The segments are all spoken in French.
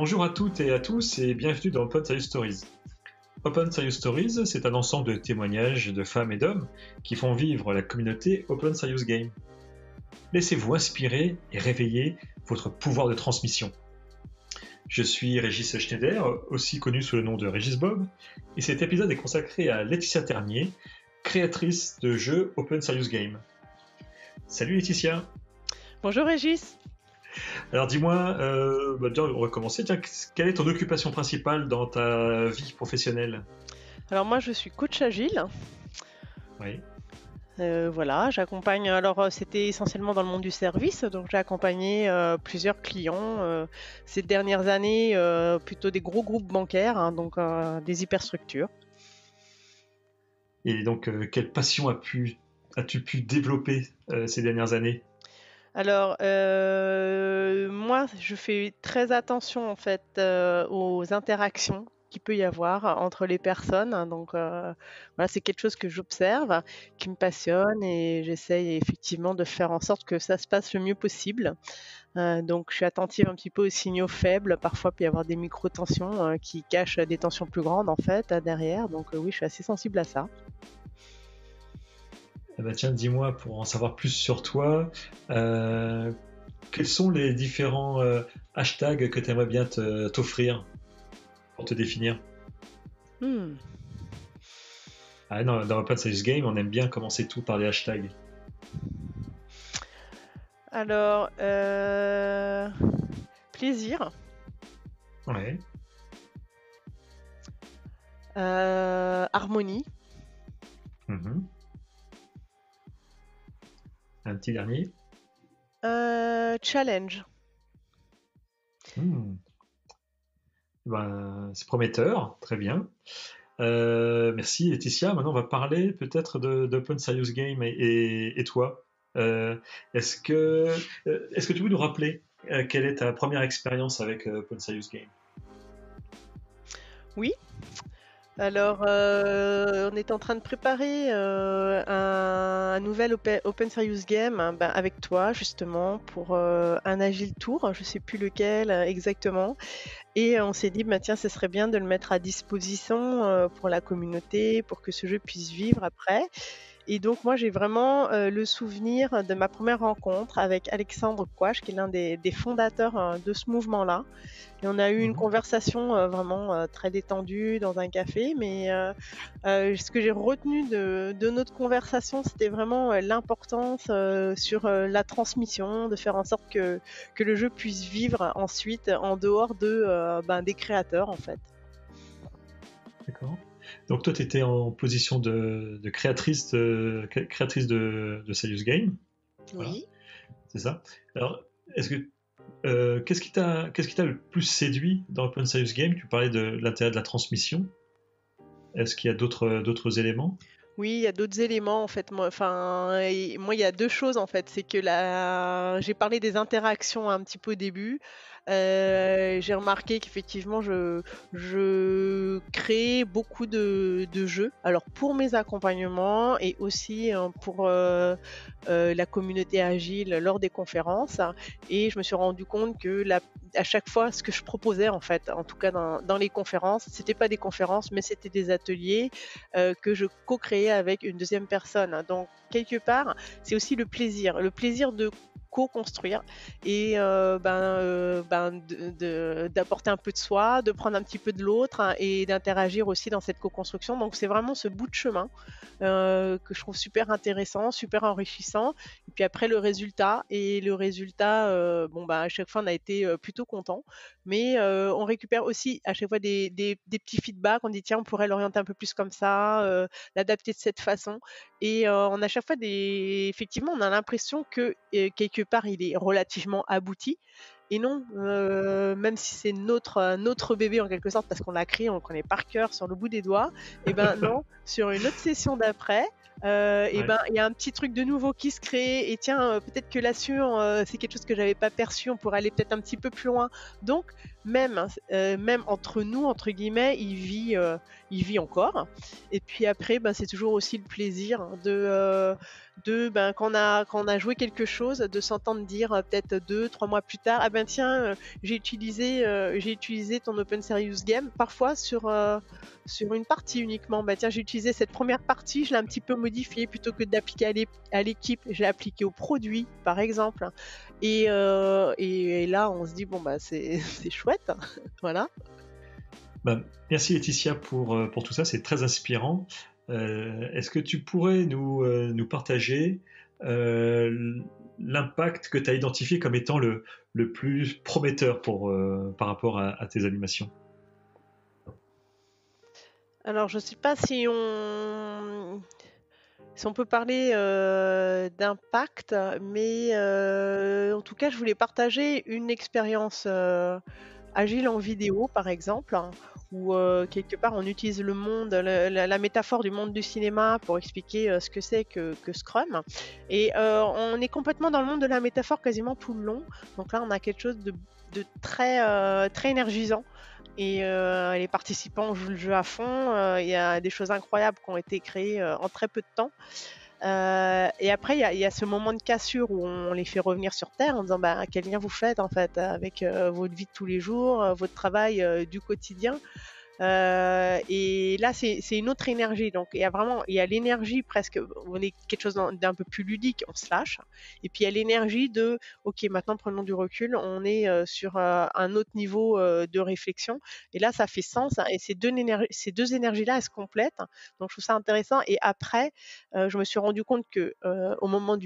Bonjour à toutes et à tous et bienvenue dans Open Science Stories. Open Science Stories, c'est un ensemble de témoignages de femmes et d'hommes qui font vivre la communauté Open Science Game. Laissez-vous inspirer et réveiller votre pouvoir de transmission. Je suis Régis Schneider, aussi connu sous le nom de Régis Bob, et cet épisode est consacré à Laetitia Ternier, créatrice de jeux Open Science Game. Salut Laetitia. Bonjour Régis. Alors dis-moi, déjà on va commencer. Tiens, quelle est ton occupation principale dans ta vie professionnelle? Alors moi je suis coach agile. Oui. Voilà, j'accompagne. Alors c'était essentiellement dans le monde du service, donc j'ai accompagné plusieurs clients ces dernières années, plutôt des gros groupes bancaires, donc des hyperstructures. Et donc, quelle passion as-tu pu développer ces dernières années? Alors, moi, je fais très attention en fait aux interactions qu'il peut y avoir entre les personnes. Donc, voilà, c'est quelque chose que j'observe, qui me passionne et j'essaye effectivement de faire en sorte que ça se passe le mieux possible. Donc, je suis attentive un petit peu aux signaux faibles. Parfois, il peut y avoir des micro-tensions qui cachent des tensions plus grandes en fait derrière. Donc, oui, je suis assez sensible à ça. Eh ben, tiens, dis-moi, pour en savoir plus sur toi, quels sont les différents hashtags que tu aimerais bien t'offrir pour te définir? Ah, dans Open Science Game, on aime bien commencer tout par les hashtags. Alors, plaisir, Ouais. harmonie, Mhm. Un petit dernier. challenge. Ben, c'est prometteur, très bien. Merci Laetitia. Maintenant, on va parler peut-être d'Open Science Game et toi. Est-ce que tu peux nous rappeler quelle est ta première expérience avec Open Science Game? Oui. Alors, on est en train de préparer un nouvel Open Serious Game avec toi, justement, pour un Agile Tour. Je ne sais plus lequel exactement. Et on s'est dit, tiens, ce serait bien de le mettre à disposition pour la communauté, pour que ce jeu puisse vivre après. Et donc, moi, j'ai vraiment le souvenir de ma première rencontre avec Alexandre Quach, qui est l'un des fondateurs de ce mouvement-là. Et on a eu une conversation vraiment très détendue dans un café, mais ce que j'ai retenu de notre conversation, c'était vraiment l'importance sur la transmission, de faire en sorte que le jeu puisse vivre ensuite en dehors des créateurs, en fait. D'accord. Donc toi, tu étais en position de créatrice de Serious Game. Voilà, Oui. c'est ça. Alors, qu'est-ce qui t'a le plus séduit dans Open Serious Game? Tu parlais de l'intérêt de la transmission. Est-ce qu'il y a d'autres éléments? Oui, il y a d'autres éléments en fait. Moi, il y a deux choses en fait. C'est que j'ai parlé des interactions un petit peu au début. J'ai remarqué qu'effectivement, je crée beaucoup de jeux. Alors pour mes accompagnements et aussi pour la communauté agile lors des conférences. Et je me suis rendu compte que à chaque fois, ce que je proposais en fait, en tout cas dans les conférences, c'était pas des conférences, mais c'était des ateliers que je co-créais avec une deuxième personne. Donc quelque part, c'est aussi le plaisir de co-construire et d'apporter un peu de soi, de prendre un petit peu de l'autre et d'interagir aussi dans cette co-construction. Donc c'est vraiment ce bout de chemin que je trouve super intéressant, super enrichissant. Et puis après le résultat, à chaque fois on a été plutôt content, mais on récupère aussi à chaque fois des petits feedbacks. On dit tiens, on pourrait l'orienter un peu plus comme ça, l'adapter de cette façon. Et on a à chaque fois effectivement, on a l'impression que quelque part il est relativement abouti. Et non, même si c'est notre bébé en quelque sorte, parce qu'on l'a créé, on le connaît par cœur sur le bout des doigts, et ben non, sur une autre session d'après, et ben il y a un petit truc de nouveau qui se crée, et tiens, peut-être que là-dessus, c'est quelque chose que j'avais pas perçu, on pourrait aller peut-être un petit peu plus loin. Donc, même entre nous, entre guillemets, il vit encore. Et puis après, c'est toujours aussi le plaisir quand on a joué quelque chose, de s'entendre dire peut-être 2, 3 mois plus tard, ah ben tiens, j'ai utilisé ton Open Serious Game, parfois sur une partie uniquement. Bah tiens, j'ai utilisé cette première partie, je l'ai un petit peu modifiée, plutôt que d'appliquer à l'équipe, je l'ai appliqué au produit, par exemple. Et là, on se dit, bon, bah c'est c'est chouette, voilà. Bah, merci Laetitia pour tout ça, c'est très inspirant. Est-ce que tu pourrais nous partager l'impact que tu as identifié comme étant le plus prometteur par rapport à tes animations? Alors, je sais pas si on peut parler d'impact, mais en tout cas, je voulais partager une expérience agile en vidéo, par exemple, hein, où quelque part on utilise le monde, la métaphore du monde du cinéma pour expliquer ce que c'est que Scrum. Et on est complètement dans le monde de la métaphore quasiment tout le long. Donc là, on a quelque chose de très, très énergisant. Et les participants jouent le jeu à fond. Il y a des choses incroyables qui ont été créées en très peu de temps. Et après, il y a ce moment de cassure où on les fait revenir sur Terre en disant bah, quel lien vous faites en fait avec votre vie de tous les jours, votre travail du quotidien. Et là, c'est une autre énergie. Donc, il y a l'énergie presque, on est quelque chose d'un peu plus ludique, on se lâche. Et puis, il y a l'énergie de, ok, maintenant prenons du recul, on est sur un autre niveau de réflexion. Et là, ça fait sens. Hein, et ces deux énergies-là, elles se complètent. Donc, je trouve ça intéressant. Et après, je me suis rendu compte que au moment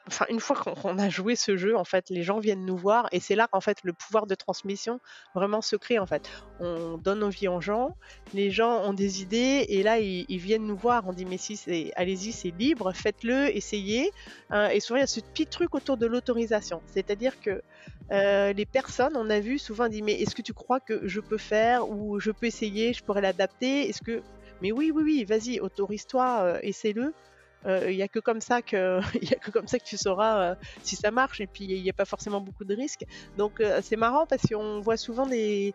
enfin, une fois qu'on a joué ce jeu, en fait, les gens viennent nous voir. Et c'est là qu'en fait, le pouvoir de transmission vraiment se crée, en fait. On donne envie aux gens, les gens ont des idées et là ils viennent nous voir, on dit mais si allez-y, c'est libre, faites-le, essayez. Et souvent il y a ce petit truc autour de l'autorisation, c'est-à-dire que les personnes, on a vu souvent dit mais est-ce que tu crois que je peux faire ou je peux essayer, je pourrais l'adapter, est-ce que mais oui, vas-y, autorise-toi, essaie-le. Il n'y a que comme ça que il y a que comme ça que tu sauras si ça marche, et puis il n'y a pas forcément beaucoup de risques. Donc c'est marrant parce qu'on voit souvent des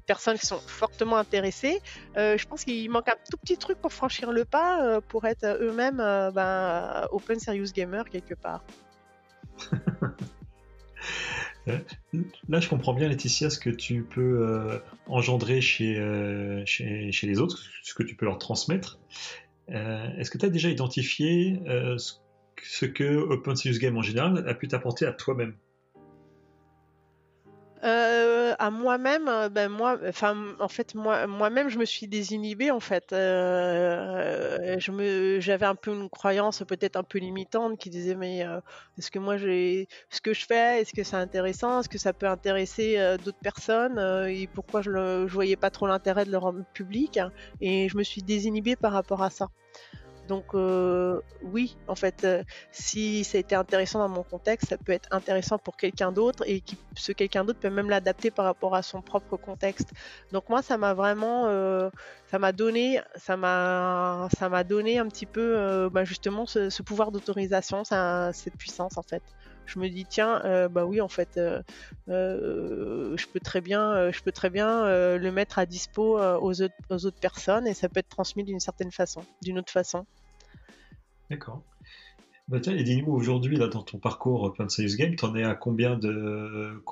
personnes qui sont fortement intéressées. Je pense qu'il manque un tout petit truc pour franchir le pas, pour être eux-mêmes open serious gamer quelque part. Là, je comprends bien, Laetitia, ce que tu peux engendrer chez les autres, ce que tu peux leur transmettre. Est-ce que tu as déjà identifié ce que Open Serious Game en général a pu t'apporter à toi-même? À moi-même, en fait, moi-même, je me suis désinhibée, en fait. J'avais un peu une croyance peut-être un peu limitante qui disait, mais est-ce que ce que je fais, est-ce que c'est intéressant, est-ce que ça peut intéresser d'autres personnes, et pourquoi je voyais pas trop l'intérêt de le rendre public, et je me suis désinhibée par rapport à ça. Donc oui, en fait, si ça a été intéressant dans mon contexte, ça peut être intéressant pour quelqu'un d'autre, et ce quelqu'un d'autre peut même l'adapter par rapport à son propre contexte. Donc moi, ça m'a vraiment, ça m'a donné un petit peu, justement, ce pouvoir d'autorisation, cette puissance en fait. Je me dis tiens, bah oui en fait, je peux très bien le mettre à dispo aux autres personnes, et ça peut être transmis d'une autre façon. D'accord. Bah tiens, et dis-nous aujourd'hui, là, dans ton parcours Open Serious Game, t'en es à combien de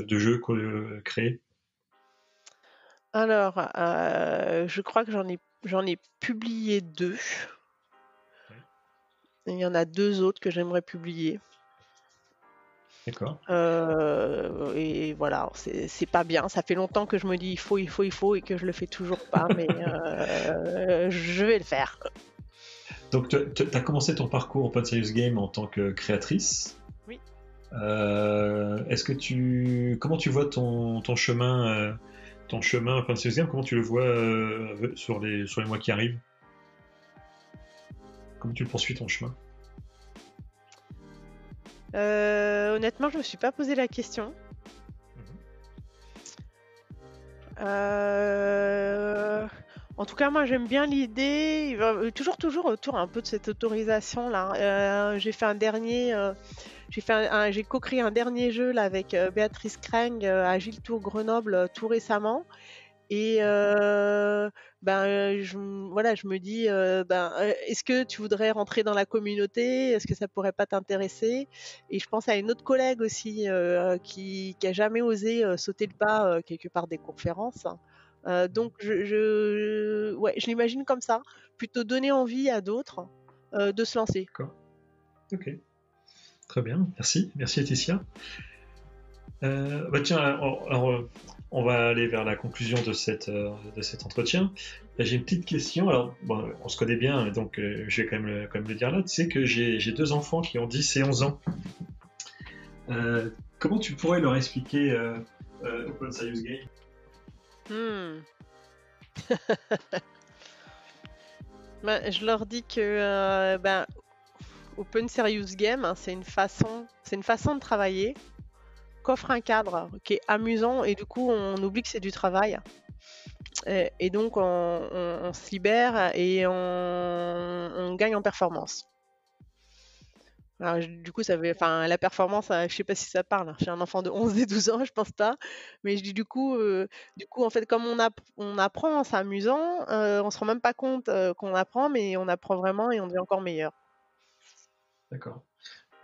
jeux créés? Alors, je crois que j'en ai publié 2. Oui. Il y en a 2 autres que j'aimerais publier. D'accord. Et voilà, c'est pas bien. Ça fait longtemps que je me dis il faut, et que je le fais toujours pas, mais je vais le faire. Donc, tu as commencé ton parcours Open Serious Game en tant que créatrice. Oui. Comment tu vois ton chemin Open Serious Game, comment tu le vois sur les mois qui arrivent? Comment tu le poursuis ton chemin? Honnêtement, je me suis pas posé la question. En tout cas, moi j'aime bien l'idée, toujours autour un peu de cette autorisation là. J'ai fait un dernier, j'ai co-créé un dernier jeu là avec Béatrice Kreng à Agile Tour Grenoble tout récemment. Et voilà, je me dis, est-ce que tu voudrais rentrer dans la communauté? Est-ce que ça pourrait pas t'intéresser? Et je pense à une autre collègue aussi qui a jamais osé sauter le pas quelque part des conférences. Donc ouais, je l'imagine comme ça, plutôt donner envie à d'autres de se lancer. D'accord. Ok. Très bien. Merci. Merci, Laetitia. Tiens, alors, on va aller vers la conclusion de cet entretien. J'ai une petite question. Alors, bon, on se connaît bien, donc je vais quand même le dire là. Tu sais que j'ai 2 enfants qui ont 10 et 11 ans. Comment tu pourrais leur expliquer Open Serious Game? Hmm. Je leur dis que Open Serious Game, hein, c'est une façon de travailler qu'offre un cadre qui est amusant et du coup on oublie que c'est du travail. Et donc on se libère et on gagne en performance. Alors, du coup, la performance, je sais pas si ça parle, hein. J'ai un enfant de 11 et 12 ans, je pense pas. Mais je dis en fait, comme on apprend en s'amusant, on se rend même pas compte qu'on apprend, mais on apprend vraiment et on devient encore meilleur. D'accord.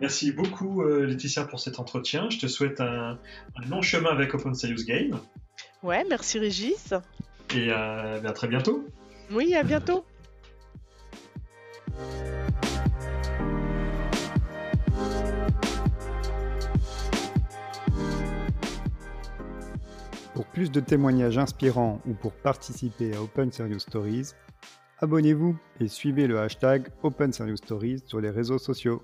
Merci beaucoup, Laetitia, pour cet entretien. Je te souhaite un long chemin avec Open Serious Game. Ouais, merci Régis. Et à très bientôt. Oui, à bientôt. Pour plus de témoignages inspirants ou pour participer à Open Serious Stories, abonnez-vous et suivez le hashtag Open Serious Stories sur les réseaux sociaux.